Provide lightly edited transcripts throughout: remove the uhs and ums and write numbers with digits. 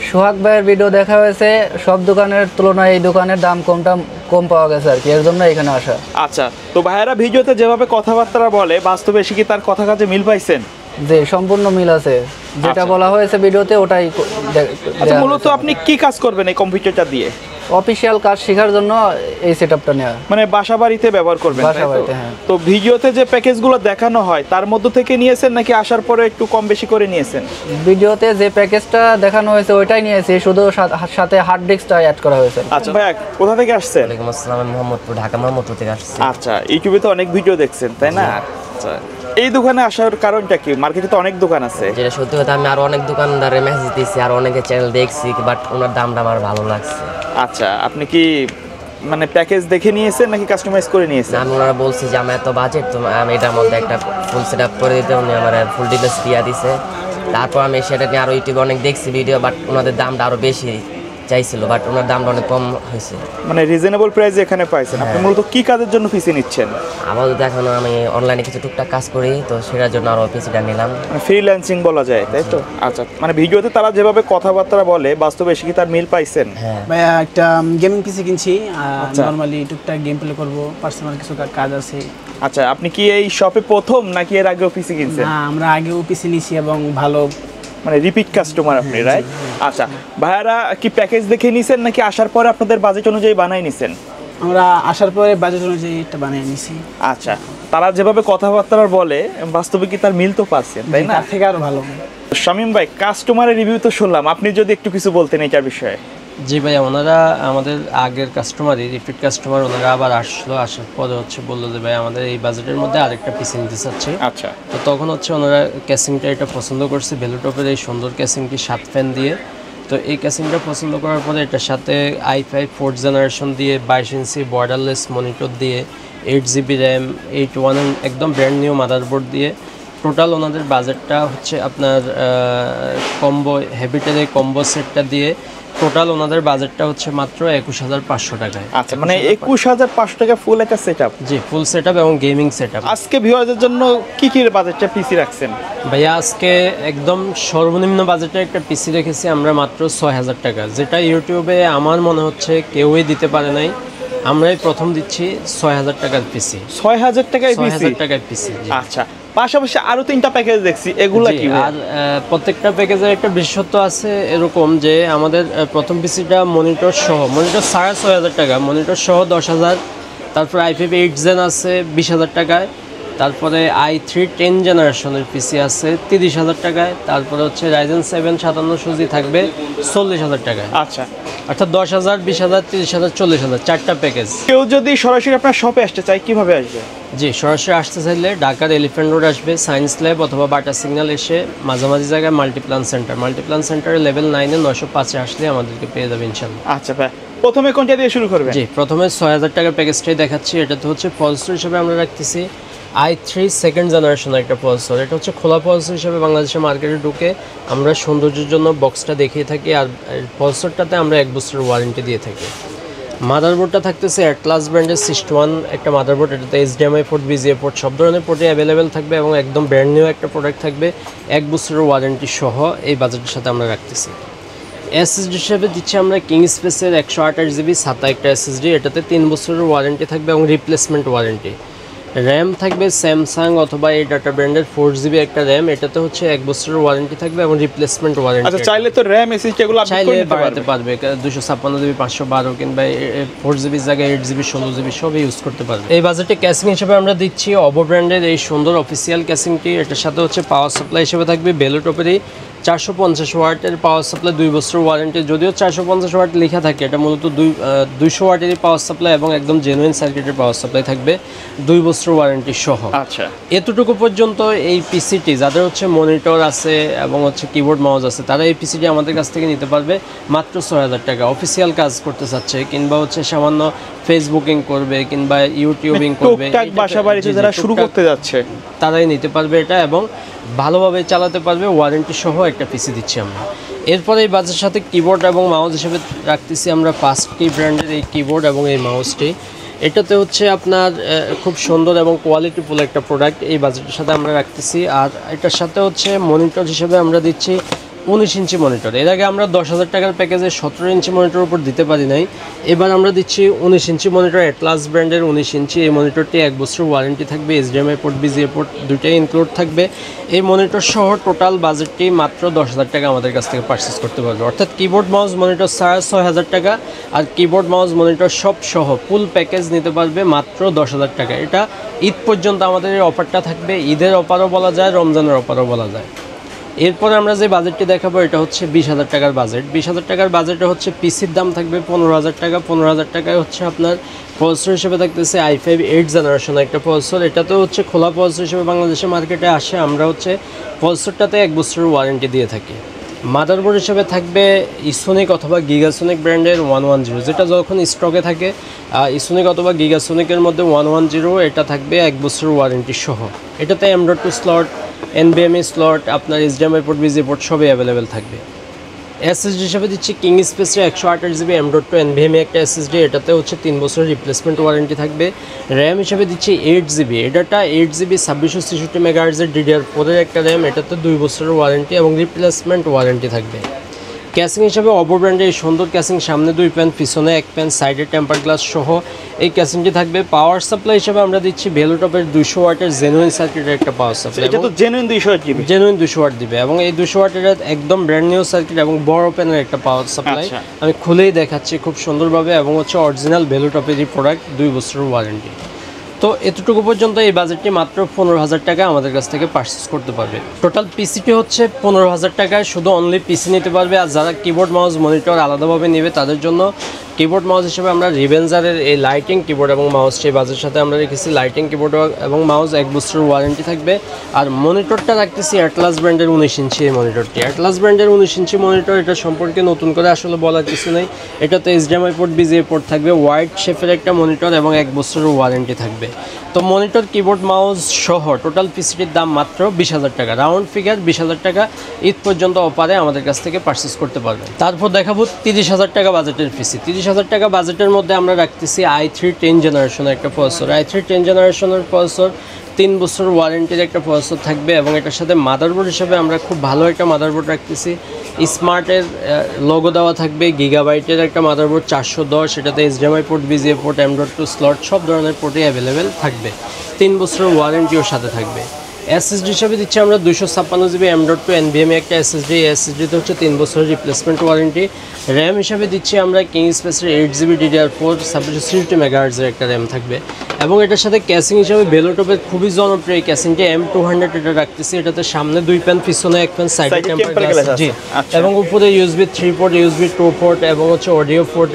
সোহাগ ভাইয়ের ভিডিও দেখা হয়েছে, সব দোকানের তুলনায় এই দোকানের দাম কম পাওয়া গেছে আর কি, এর জন্য এখানে আসা। আচ্ছা, তো ভাইয়েরা ভিডিওতে যেভাবে কথাবার্তা বলে বাস্তবে এসে কি তার কথা কাজে মিল পাইছেন? যে সম্পূর্ণ মিল আছে, যেটা বলা হয়েছে ভিডিওতে ওটাই। আচ্ছা, মূলত আপনি কি কাজ করবেন এই কম্পিউটারটা দিয়ে? অফিসিয়াল কাজ শেখার জন্য এই সেটআপটা নেওয়া, মানে বাসা বাড়িতে ব্যবহার করবেন? বাসা বাড়িতে, হ্যাঁ। তো ভিডিওতে যে প্যাকেজগুলো দেখানো হয় তার মধ্য থেকে নিয়েছেন নাকি আসার পরে একটু কম বেশি করে নিয়েছেন? ভিডিওতে যে প্যাকেজটা দেখানো হয়েছে ওইটাই নিয়েছি, শুধু সাথে হার্ড ডিস্কটা অ্যাড করা হয়েছে। আচ্ছা ভাই, কোথা থেকে আসছেন? ওয়ালাইকুম আসসালাম, আমি মোহাম্মদপুর, ঢাকা মোহাম্মদপুর থেকে আসছি। আচ্ছা, ইউটিউবে তো অনেক ভিডিও দেখছেন তাই না? আচ্ছা, এই দোকানে আসার কারণটা কি? মার্কেটে তো অনেক দোকান আছে। যেটা সত্যি কথা, আমি আরো অনেক দোকানদারের মেসেজ দিয়েছি আর অনেকের চ্যানেল দেখছি, বাট ওনার দামটা আমার ভালো লাগছে। আচ্ছা, আপনি কি মানে প্যাকেজ দেখে নিয়েছেন নাকি কাস্টমাইজ করে নিয়েছেন? আমি ওনারা বলছি যে আমার এত বাজেট, তো আমি এটার মধ্যে একটা ফুল সেট আপ করে দিতে, উনি আমার ফুল ডিটেলস দিয়ে দিছে। তারপর আমি সেটা নিয়ে আরো ইউটিউবে অনেক দেখছি ভিডিও, বাট ওনাদের দামটা আরো বেশি চাইছিল, বাট ওনার দামটা অনেক কম হয়েছে। মানে রিজনেবল প্রাইসে এখানে পাইছেন। আপনি মূলত কি কাজের জন্য পিসি নিচ্ছেন? আপাতত এখন আমি অনলাইনে কিছু টুকটাক কাজ করি, তো সেটার জন্য আরো পিসিটা নিলাম। মানে ফ্রিল্যান্সিং বলা যায় তাই তো? আচ্ছা, মানে ভিডিওতে তারা যেভাবে কথাবার্তা বলে বাস্তবে এসে কি তার মিল পাইছেন? হ্যাঁ ভাইয়া, একটা গেমিং পিসি কিনছি, নরমালি টুকটাক গেম প্লে করবো, পার্সোনাল কিছু কাজ আছে। আচ্ছা, আপনি কি এই শপে প্রথম নাকি এর আগেও পিসি কিনছেন? না, আমরা আগেও পিসি নিছি এবং ভালো, মানে রিপিট কাস্টমার আপনি, রাইট? আচ্ছা, ভাইয়ারা কি প্যাকেজ দেখে নিছেন নাকি আসার পরে আপনাদের বাজেট অনুযায়ী বানাই নিছেন? আমরা আসার পরে বাজেট অনুযায়ী এটা বানিয়ে নিছি। আচ্ছা, তারা যেভাবে কথাবার্তা বলে বাস্তবে কি তার মিল তো পাচ্ছেন তাই না? তার থেকে আরো ভালো। শামীম ভাই, কাস্টমারের রিভিউ তো শুনলাম, আপনি যদি একটু কিছু বলতেন এটার বিষয়ে। জি ভাইয়া, ওনারা আমাদের আগের কাস্টমারই, রিপিট কাস্টমার। ওনারা আবার আসার পরে বললো যে ভাই আমাদের এই বাজেটের মধ্যে আরেকটা পিসি নিতে চাচ্ছি। আচ্ছা, তো তখন ওনারা ক্যাসিংটা এটা পছন্দ করছে, ভ্যালুটপের এই সুন্দর ক্যাসিংটি 7 ফ্যান দিয়ে। তো এই ক্যাসিংটা পছন্দ করার পরে এটার সাথে i5 4th জেনারেশন দিয়ে 22 ইঞ্চি বর্ডারলেস মনিটর দিয়ে 8GB র্যাম 81 একদম ব্র্যান্ড নিউ মাদারবোর্ড দিয়ে টোটাল ওনাদের বাজেটটা হচ্ছে আপনার কম্বো হেভিটের এই কম্বো সেটটা দিয়ে টোটাল ওনাদের বাজেটটা হচ্ছে মাত্র 21,500 টাকায়। আচ্ছা, মানে 21,500 টাকা ফুল একটা সেটআপ? জি, ফুল সেটআপ এবং গেমিং সেটআপ। আজকে ভিউয়ারদের জন্য কি কি বাজেটটা পিসি রাখছেন? ভাইয়া, আজকে একদম সর্বনিম্ন বাজেটে একটা পিসি রেখেছি আমরা মাত্র 6,000 টাকা, যেটা ইউটিউবে আমার মনে হচ্ছে কেউই দিতে পারে নাই। আমরাই প্রথম দিচ্ছি 6,000 টাকার পিসি। 6,000 টাকায় পিসি? 6,000 টাকার পিসি। আচ্ছা, পাশাপাশি আরো 3টা প্যাকেজ দেখছি, এগুলা কি? আর প্রত্যেকটা প্যাকেজের একটা বিশেষত্ব আছে এরকম যে আমাদের প্রথম পিসিটা মনিটর সহ, মনিটর ছাড়া 6,000 টাকা, মনিটর সহ 10,000। তারপরে i5 8 জেন আছে 20,000 টাকায়। তারপরে i3 10 জেনারেশনের পিসি আছে 30,000 টাকায়। তারপরে হচ্ছে Ryzen 7 5700 জি থাকবে 40,000 টাকায়। আচ্ছা, অর্থাৎ 10,000, 20,000, 30,000, 40,000, 4টা প্যাকেজ। কেউ যদি সরাসরি আপনার শপে আসতে চায় কিভাবে আসবে? জি, সরাসরি আসতে চাইলে ঢাকার এলিফ্যান্ট রোড আসবে, সায়েন্স ল্যাব অথবা বাটা সিগন্যাল এসে মাঝামাঝি জায়গায় মাল্টিপ্লান সেন্টারে লেভেল 9-এ 905-এ আসলে আমাদেরকে পেয়ে যাবে ইনশাআল্লাহ। আচ্ছা ভাই, প্রথমে কোনটা দিয়ে শুরু করবেন? জি, প্রথমে 6,000 টাকার প্যাকেজটাই দেখাচ্ছি। এটাতে হচ্ছে প্রসেসর হিসেবে আমরা রাখতেছি i3 সেকেন্ড জেনারেশনের একটা প্রসেসর। এটা হচ্ছে খোলা প্রসেসর হিসেবে বাংলাদেশের মার্কেটে ঢুকে আমরা সৌন্দর্যের জন্য বক্সটা দেখিয়ে থাকি, আর প্রসেসরটাতে আমরা 1 বছরের ওয়ারেন্টি দিয়ে থাকি। মাদারবোর্ডটা থাকতেছে অ্যাটলাস ব্র্যান্ডের 61 একটা মাদারবোর্ড। এটাতে HDMI পোর্ট, VGA পোর্ট সব ধরনের পোর্টে অ্যাভেলেবেল থাকবে এবং একদম ব্র্যান্ড নিউ একটা প্রোডাক্ট থাকবে 1 বছরের ওয়ারেন্টি সহ। এই বাজেটের সাথে আমরা রাখতেছি। SSD হিসেবে দিচ্ছি আমরা কিং স্পেসের 128GB SATA একটা SSD। এটাতে 3 বছরের ওয়ারেন্টি থাকবে এবং রিপ্লেসমেন্ট ওয়ারেন্টি। র্যাম থাকবে স্যামসাং অথবা এই ডাটা ব্র্যান্ডের 4GB একটা র্যাম। এটাতে হচ্ছে 1 বছরের ওয়ারেন্টি থাকবে এবং রিপ্লেসমেন্ট ওয়ারেন্টি। আচ্ছা, চাইলে তো র্যাম এসএসডি এগুলো আপনি চাইলে করতে বাড়াতে পারবে, 256GB 512 কিংবা 4GB জায়গায় 8GB 16GB সব ইউজ করতে পারবে। এই বাজেটে ক্যাসিং হিসেবে আমরা দিচ্ছি অবো ব্র্যান্ডের এই সুন্দর অফিসিয়াল ক্যাসিংটি। এটার সাথে হচ্ছে পাওয়ার সাপ্লাই হিসেবে থাকবে বেলোটপেরই 450 ওয়াটের পাওয়ার সাপ্লাই, 2 বছরের ওয়ারেন্টি। যদিও 450 ওয়াট লেখা থাকে, এটা মূলত 200 ওয়াটেরই পাওয়ার সাপ্লাই এবং একদম জেনুইন সার্কিটের পাওয়ার সাপ্লাই থাকবে 2 বছরের ওয়ারেন্টি সহ। আচ্ছা, এতটুকু পর্যন্ত এই পিসিটি যাদের হচ্ছে মনিটর আছে এবং হচ্ছে কিবোর্ড মাউস আছে তারা এই পিসিটি আমাদের কাছ থেকে নিতে পারবে মাত্র 6,000 টাকা। অফিসিয়াল কাজ করতে চাচ্ছে কিংবা হচ্ছে সামান্য ফেসবুকিং করবে কিংবা ইউটিউবিং করবে, টুকটাক বাসা বাড়িতে যারা শুরু করতে যাচ্ছে তারাই নিতে পারবে এটা এবং ভালোভাবে চালাতে পারবে। ওয়ারেন্টি সহ একটা পিসি দিচ্ছি আমরা। এরপরে এই বাজেটের সাথে কিবোর্ড এবং মাউস হিসেবে রাখতেছি আমরা 5T ব্র্যান্ডের এই কিবোর্ড এবং এই মাউসটি। এটাতে হচ্ছে আপনার খুব সুন্দর এবং কোয়ালিটিফুল একটা প্রোডাক্ট এই বাজেটের সাথে আমরা রাখতেছি। আর এটার সাথে হচ্ছে মনিটর হিসেবে আমরা দিচ্ছি 19 ইঞ্চি মনিটর। এর আগে আমরা 10,000 টাকার প্যাকেজে 17 ইঞ্চি মনিটর উপর দিতে পারি নাই, এবার আমরা দিচ্ছি 19 ইঞ্চি মনিটর, অ্যাটলাস ব্র্যান্ডের 19 ইঞ্চি। এই মনিটরটি 1 বছর ওয়ারেন্টি থাকবে, HDMI পোর্ট BGA পোর্ট দুইটাই ইনক্লুড থাকবে। এই মনিটর সহ টোটাল বাজেটটি মাত্র 10,000 টাকা আমাদের কাছ থেকে পারচেস করতে পারবে, অর্থাৎ কিবোর্ড মাউস মনিটর 6,500 টাকা আর কিবোর্ড মাউস মনিটর সব সহ ফুল প্যাকেজ নিতে পারবে মাত্র 10,000 টাকা। এটা ঈদ পর্যন্ত আমাদের এই অফারটা থাকবে, ঈদের অফারও বলা যায়, রমজানের অফারও বলা যায়। এরপরে আমরা যে বাজেটটি দেখাবো এটা হচ্ছে 20,000 টাকার বাজেট। 20,000 টাকার বাজেটে হচ্ছে পিসির দাম থাকবে 15,000 টাকা। 15,000 টাকায় হচ্ছে আপনার প্রসেসর হিসেবে থাকতেছে i5 8th জেনারেশন একটা প্রসেসর। এটাতেও হচ্ছে খোলা প্রসেসর হিসেবে বাংলাদেশের মার্কেটে আসে। আমরা হচ্ছে প্রসেসরটাতে 1 বছরের ওয়ারেন্টি দিয়ে থাকি। মাদারবোর্ড হিসেবে থাকবে ইসোনিক অথবা গিগাসোনিক ব্র্যান্ডের 110, যেটা যখন স্টকে থাকে ইসোনিক অথবা গিগাসোনিকের মধ্যে 110, এটা থাকবে 1 বছরের ওয়ারেন্টি সহ। এটাতে M.2 স্লট, NVMe স্লট, আপনার HDMI পোর্ট BGA পোর্ট সবই অ্যাভেলেবেল থাকবে। SSD হিসেবে দিচ্ছি কিং স্পেসের 128GB M.2 NVMe একটা SSD, এটাতে হচ্ছে 3 বছরের রিপ্লেসমেন্ট ওয়ারেন্টি থাকবে। র্যাম হিসেবে দিচ্ছি 8GB, এটাটা 8GB 2663 MHz DDR4 এর একটা র্যাম, এটাতে 2 বছরের ওয়ারেন্টি এবং রিপ্লেসমেন্ট ওয়ারেন্টি থাকবে। ক্যাসিং হিসেবে অপো ব্র্যান্ডের এই সুন্দর ক্যাসিং, সামনে 2 প্যান পিছনে 1 প্যান, সাইডে টেম্পার গ্লাস সহ এই ক্যাসিংটি থাকবে। পাওয়ার সাপ্লাই হিসেবে আমরা দিচ্ছি ভেলোটপের 200 ওয়াটের জেনুইন সার্কিটের একটা পাওয়ার সাপ্লাই। এটা তো জেনুইন 200 জিবি, জেনুইন 200 ওয়াট দিবে এবং এই 200 ওয়াটের একদম ব্র্যান্ড নিউ সার্কিট এবং বড় প্যানের একটা পাওয়ার সাপ্লাই। আমি খুলেই দেখাচ্ছি খুব সুন্দরভাবে এবং হচ্ছে অরিজিনাল ভেলোটপেরই প্রোডাক্ট, 2 বছরের ওয়ারেন্টি। তো এতটুকু পর্যন্ত এই বাজেটটি মাত্র 15,000 টাকা আমাদের কাছ থেকে পারচেস করতে পারবে। টোটাল পিসিটি হচ্ছে 15,000 টাকায়, শুধু অনলি পিসি নিতে পারবে। আর যারা কিবোর্ড মাউস মনিটর আলাদাভাবে নেবে তাদের জন্য কিবোর্ড মাউস হিসেবে আমরা রিভেঞ্জারের এই লাইটিং কিবোর্ড এবং মাউস সেই বাজের সাথে আমরা রেখেছি। লাইটিং কিবোর্ড এবং মাউস 1 বছরের ওয়ারেন্টি থাকবে। আর মনিটরটা রাখতেছি অ্যাটলাস ব্র্যান্ডের 19 ইঞ্চি এই মনিটরটি। অ্যাটলাস ব্র্যান্ডের 19 ইঞ্চি মনিটর, এটা সম্পর্কে নতুন করে আসলে বলার কিছু নেই। এটাতে HDMI পোর্ট BGA পোর্ট থাকবে, হোয়াইট শেপের একটা মনিটর এবং 1 বছরের ওয়ারেন্টি থাকবে। তো মনিটর কিবোর্ড মাউস সহ টোটাল পিসিটির দাম মাত্র 20,000 টাকা, রাউন্ড ফিগার 20,000 টাকা। ঈদ পর্যন্ত অফারে আমাদের কাছ থেকে পারচেস করতে পারবেন। তারপর দেখাবো 30,000 টাকা বাজেটের পিসি। 30,000 টাকা বাজেটের মধ্যে আমরা রাখতেছি i3 10 জেনারেশনের একটা প্রসেসর। i3 10 জেনারেশনের প্রসেসর 3 বছর ওয়ারেন্টির একটা প্রসেসর থাকবে এবং এটার সাথে মাদারবোর্ড হিসেবে আমরা খুব ভালো একটা মাদারবোর্ড রাখতেছি। স্মার্টের লোগো দেওয়া থাকবে, গিগাবাইটের একটা মাদারবোর্ড 410, এটাতে HDMI port BGA port M.2 slot সব ধরনের পোর্টই অ্যাভেলেবেল থাকবে। 3 বছরের ওয়ারেন্টিও সাথে থাকবে। SSD হিসাবে দিচ্ছি আমরা 256GB M.2 NVMe একটা SSD। SSDতে হচ্ছে 3 বছরের রিপ্লেসমেন্ট ওয়ারেন্টি। র্যাম হিসাবে দিচ্ছি আমরা কিং স্পেসের 8GB DDR4 2660 MHz এর একটা র্যাম থাকবে এবং এটার সাথে ক্যাসিং হিসাবে ভেলোটপের খুবই জনপ্রিয় ক্যাসিংটি M200 এটা রাখতেছি। এটাতে সামনে 2 প্যান, পিছনে 1 প্যান, সাইডে টেম্পার গ্লাস, জি, এবং উপরে USB 3 পোর্ট, USB 2 পোর্ট এবং হচ্ছে অডিও পোর্ট,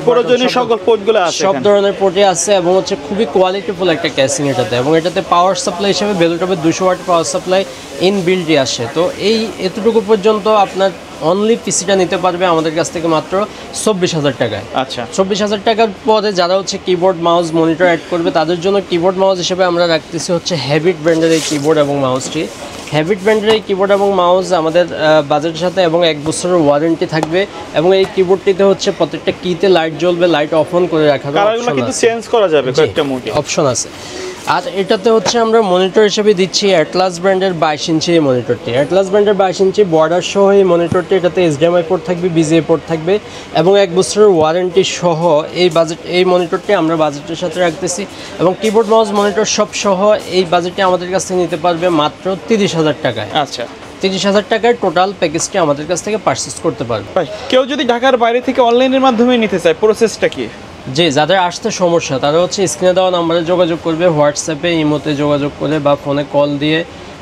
প্রয়োজনীয় সকল পোর্টগুলো আছে, সব ধরনের পোর্টই আছে এবং হচ্ছে খুবই কোয়ালিটিফুল একটা ক্যাসিং এটাতে। এবং এটাতে পাওয়ার সাপ্লাই হিসাবে ভেলোটপের 200 ওয়াট পাওয়ার সাপ্লাই ইনবিল্টই আসে। তো এই এতটুকু পর্যন্ত আপনার অনলি পিসিটা নিতে পারবে আমাদের কাছ থেকে মাত্র 24,000 টাকায়। আচ্ছা, 24,000 টাকার পরে যারা হচ্ছে কিবোর্ড মাউস মনিটর অ্যাড করবে তাদের জন্য কিবোর্ড মাউস হিসেবে আমরা রাখতেছি হচ্ছে হ্যাবিট ব্র্যান্ডের এই কিবোর্ড এবং মাউসটি। হ্যাবিট ব্র্যান্ডের এই কিবোর্ড এবং মাউস আমাদের বাজেটের সাথে এবং 1 বছরের ওয়ারেন্টি থাকবে এবং এই কিবোর্ডটিতে হচ্ছে প্রত্যেকটা কিতে লাইট জ্বলবে, লাইট অফ অন করে রাখার কালারগুলো কিন্তু চেঞ্জ করা যাবে, কয়েকটা মোডে অপশন আছে। আর এটাতে হচ্ছে আমরা মনিটর হিসেবে দিচ্ছি অ্যাটলাস ব্র্যান্ডের 22 ইঞ্চি এই মনিটরটি। অ্যাটলাস ব্র্যান্ডের 22 ইঞ্চি বর্ডার সহ এই মনিটরটি, এটাতে HDMI পোর্ট থাকবে, BGA পোর্ট থাকবে এবং 1 বছরের ওয়ারেন্টি সহ এই মনিটরটি আমরা বাজেটের সাথে রাখতেছি এবং কিবোর্ড মাউস মনিটর সব সহ এই বাজেটটি আমাদের কাছ থেকে নিতে পারবে মাত্র 30,000 টাকায়। আচ্ছা, 30,000 টাকায় টোটাল প্যাকেজটি আমাদের কাছ থেকে পারচেস করতে পারবে। কেউ যদি ঢাকার বাইরে থেকে অনলাইনের মাধ্যমে নিতে চায়, প্রসেসটা কি? জি, যাদের আসতে সমস্যা তারা হচ্ছে স্ক্রিনে দেওয়া নাম্বারে যোগাযোগ করবে, হোয়াটসঅ্যাপে, ইমোতে যোগাযোগ করে বা ফোনে কল দিয়ে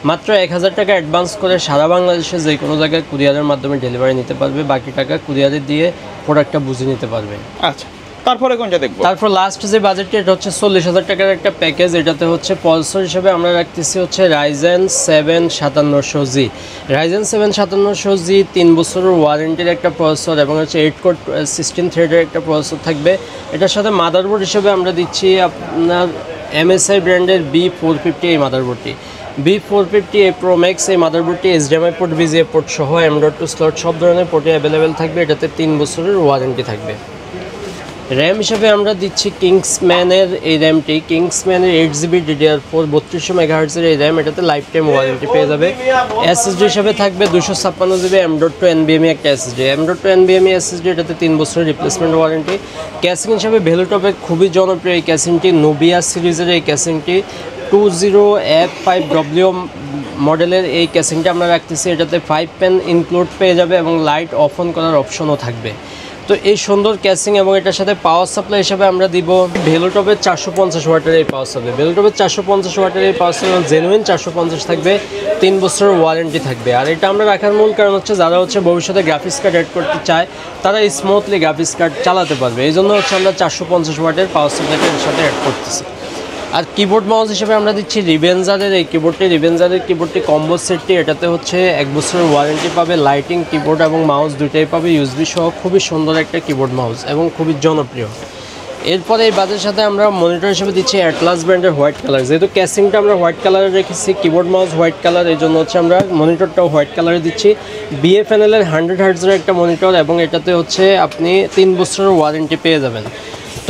মাত্র 1,000 টাকা অ্যাডভান্স করে সারা বাংলাদেশে যে কোনো জায়গায় কুরিয়ারের মাধ্যমে ডেলিভারি নিতে পারবে। বাকি টাকা কুরিয়ারে দিয়ে প্রোডাক্টটা বুঝে নিতে পারবে। আচ্ছা, তারপরে কোনটা দেখবো? তারপর লাস্ট যে বাজেটটি এটা হচ্ছে 40,000 টাকার একটা প্যাকেজ। এটাতে হচ্ছে প্রসেসর হিসেবে আমরা রাখতেছি হচ্ছে Ryzen 7 5700G। Ryzen 7 5700G 3 বছরের ওয়ারেন্টির একটা প্রসেসর এবং হচ্ছে 8 কোর 16 থ্রেডের একটা প্রসেসর থাকবে। এটার সাথে মাদারবোর্ড হিসেবে আমরা দিচ্ছি আপনার MSI ব্র্যান্ডের B450 এই মাদারবোর্ডটি। B450 Pro Max এই মাদারবোর্ডটি HDMI পোর্ট, BGA পোর্ট সহ M.2 স্লট সব ধরনের পোর্টে অ্যাভেলেবেল থাকবে। এটাতে 3 বছরের ওয়ারেন্টি থাকবে। র্যাম হিসাবে আমরা দিচ্ছি কিংসম্যানের এই র্যামটি, কিংসম্যানের 8GB DDR4 3200 মেগাহার্টজের এই র্যাম, এটাতে লাইফ টাইম ওয়ারেন্টি পেয়ে যাবে। SSD হিসাবে থাকবে 256GB M.2 NVMe একটা SSD, M.2 NVMe SSD, এটাতে 3 বছরের রিপ্লেসমেন্ট ওয়ারেন্টি। ক্যাসিং হিসাবে ভ্যালুটপে খুবই জনপ্রিয় এই ক্যাসিংটি, নোভিয়া সিরিজের এই ক্যাসিংটি 20F5W মডেলের এই ক্যাসিংটা আমরা রাখতেছি, এটাতে 5 পেন ইনক্লুড পেয়ে যাবে এবং লাইট অফ অন করার অপশনও থাকবে। তো এই সুন্দর ক্যাসিং এবং এটার সাথে পাওয়ার সাপ্লাই হিসাবে আমরা দিব ভ্যালুটপের 450 ওয়াটের এই পাওয়ার সাপ্লাই, ভ্যালুটপের 450 ওয়াটের এই পাওয়ার সাপ্লাই জেনুইন 450 থাকবে, 3 বছরের ওয়ারেন্টি থাকবে। আর এটা আমরা রাখার মূল কারণ হচ্ছে যারা হচ্ছে ভবিষ্যতে গ্রাফিক্স কার্ড অ্যাড করতে চায় তারা স্মুথলি গ্রাফিক্স কার্ড চালাতে পারবে, এই জন্য হচ্ছে আমরা 450 ওয়াটের পাওয়ার সাপ্লাইটা এর সাথে অ্যাড করতেছি। আর কিবোর্ড মাউস হিসেবে আমরা দিচ্ছি রিভেঞ্জারের এই কিবোর্ডটি, রিভেঞ্জারের কিবোর্ডটি কম্বো সেটটি, এটাতে হচ্ছে 1 বছরের ওয়ারেন্টি পাবে, লাইটিং কিবোর্ড এবং মাউস দুইটাই পাবে, USB সহ খুবই সুন্দর একটা কিবোর্ড মাউস এবং খুবই জনপ্রিয়। এরপরে এই বাজের সাথে আমরা মনিটর হিসেবে দিচ্ছি অ্যাটলাস ব্র্যান্ডের হোয়াইট কালার, যেহেতু ক্যাসিংটা আমরা হোয়াইট কালারে রেখেছি, কিবোর্ড মাউস হোয়াইট কালার, এই জন্য হচ্ছে আমরা মনিটরটাও হোয়াইট কালারে দিচ্ছি। BFNL-এর 100 হার্টজের একটা মনিটর এবং এটাতে হচ্ছে আপনি 3 বছরের ওয়ারেন্টি পেয়ে যাবেন।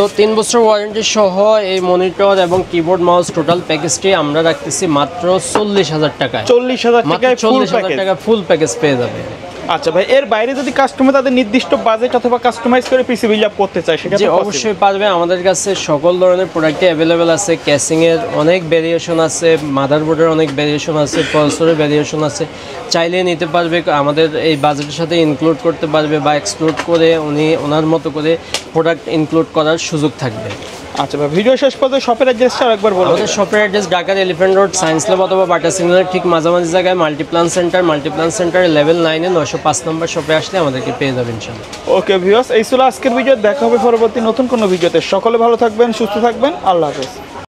তো 3 বছর ওয়ারেন্টি সহ এই মনিটর এবং কিবোর্ড মাউস টোটাল প্যাকেজটি আমরা রাখতেছি মাত্র 40,000 টাকায়, 40,000 টাকায় ফুল 40,000 প্যাকেজ। টাকা ফুল প্যাকেজ পেয়ে যাবে। আচ্ছা ভাই, এর বাইরে যদি কাস্টমার তাদের নির্দিষ্ট বাজেট অথবা কাস্টমাইজ করে পিসি বিল্ড আপ করতে চায় সেটা যে অবশ্যই পারবে, আমাদের কাছে সকল ধরনের প্রোডাক্টই অ্যাভেলেবেল আছে, ক্যাসিংয়ের অনেক ভেরিয়েশন আছে, মাদারবোর্ডের অনেক ভেরিয়েশন আছে, প্রসেসরের ভেরিয়েশন আছে, চাইলে নিতে পারবে, আমাদের এই বাজেটের সাথে ইনক্লুড করতে পারবে বা এক্সক্লুড করে উনি ওনার মতো করে প্রোডাক্ট ইনক্লুড করার সুযোগ থাকবে। আচ্ছা ভাই, ভিডিও শেষ পর্যন্ত শপের অ্যাড্রেসটা আরেকবার বলুন। আমাদের শপের অ্যাড্রেস ঢাকার এলিফ্যান্ট রোড সায়েন্স ল্যাব অথবা বাটা সিগন্যালের ঠিক মাঝামাঝি জায়গায় মাল্টিপ্লান সেন্টারের লেভেল 9-এ 905 নম্বর শপে আসলে আমাদেরকে পেয়ে যাবেন ইনশাআল্লাহ। ওকে ভিউয়ার্স, এই ছিল আজকের ভিডিও, দেখা হবে পরবর্তী নতুন কোনো ভিডিওতে। সকলে ভালো থাকবেন, সুস্থ থাকবেন, আল্লাহ হাফেজ।